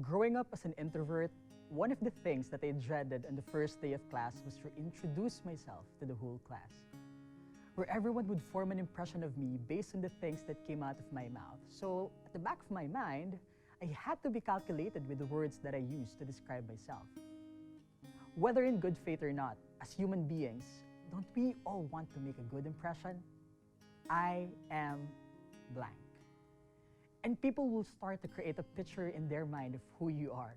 Growing up as an introvert, one of the things that I dreaded on the first day of class was to introduce myself to the whole class, where everyone would form an impression of me based on the things that came out of my mouth. So, at the back of my mind, I had to be calculated with the words that I used to describe myself. Whether in good faith or not, as human beings, don't we all want to make a good impression? I am blank. And people will start to create a picture in their mind of who you are.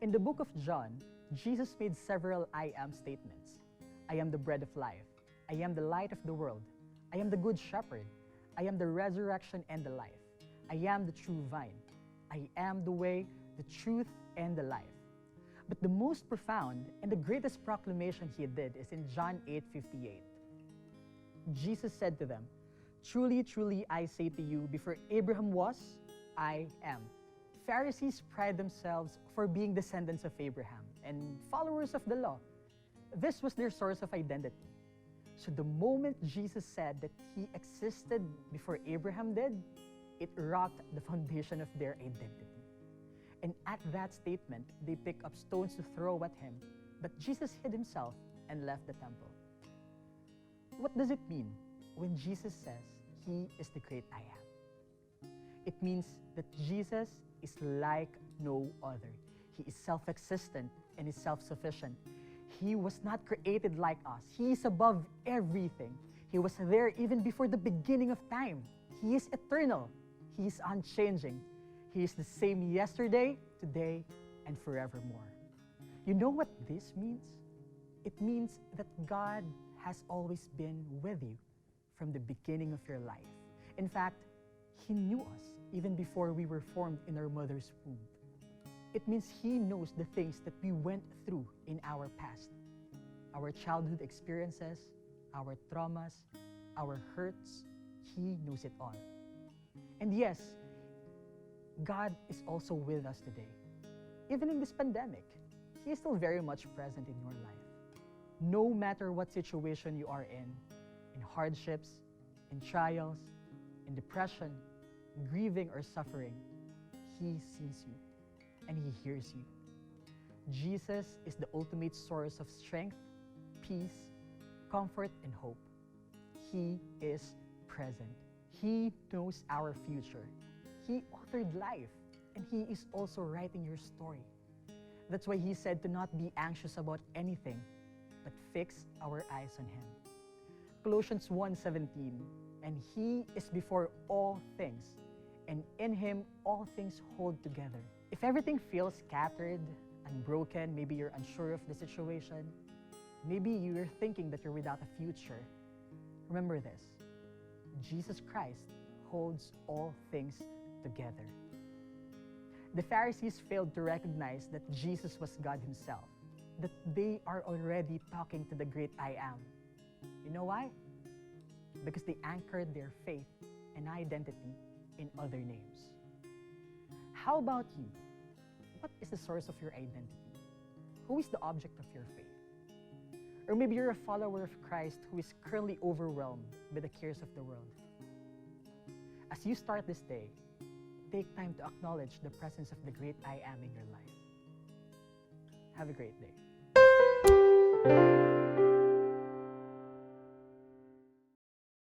In the book of John, Jesus made several I am statements. I am the bread of life. I am the light of the world. I am the good shepherd. I am the resurrection and the life. I am the true vine. I am the way, the truth, and the life. But the most profound and the greatest proclamation he did is in John 8:58. Jesus said to them, "Truly, truly, I say to you, before Abraham was, I am." Pharisees pride themselves for being descendants of Abraham and followers of the law. This was their source of identity. So the moment Jesus said that he existed before Abraham did, it rocked the foundation of their identity. And at that statement, they picked up stones to throw at him, but Jesus hid himself and left the temple. What does it mean when Jesus says he is the great I am? It means that Jesus is like no other. He is self-existent and is self-sufficient. He was not created like us. He is above everything. He was there even before the beginning of time. He is eternal. He is unchanging. He is the same yesterday, today, and forevermore. You know what this means? It means that God has always been with you from the beginning of your life. In fact, He knew us even before we were formed in our mother's womb. It means He knows the things that we went through in our past, our childhood experiences, our traumas, our hurts. He knows it all. And yes, God is also with us today. Even in this pandemic, He is still very much present in your life. No matter what situation you are in hardships, in trials, in depression, grieving or suffering, He sees you and He hears you. Jesus is the ultimate source of strength, peace, comfort, and hope. He is present. He knows our future. He authored life, and He is also writing your story. That's why He said to not be anxious about anything, but fix our eyes on Him. Colossians 1:17, and He is before all things, and in Him all things hold together. If everything feels scattered and broken, maybe you're unsure of the situation, maybe you're thinking that you're without a future, remember this: Jesus Christ holds all things together. The Pharisees failed to recognize that Jesus was God Himself, that they are already talking to the great I am. You know why? Because they anchored their faith and identity in other names. How about you? What is the source of your identity? Who is the object of your faith? Or maybe you're a follower of Christ who is currently overwhelmed by the cares of the world. As you start this day, take time to acknowledge the presence of the great I am in your life. Have a great day.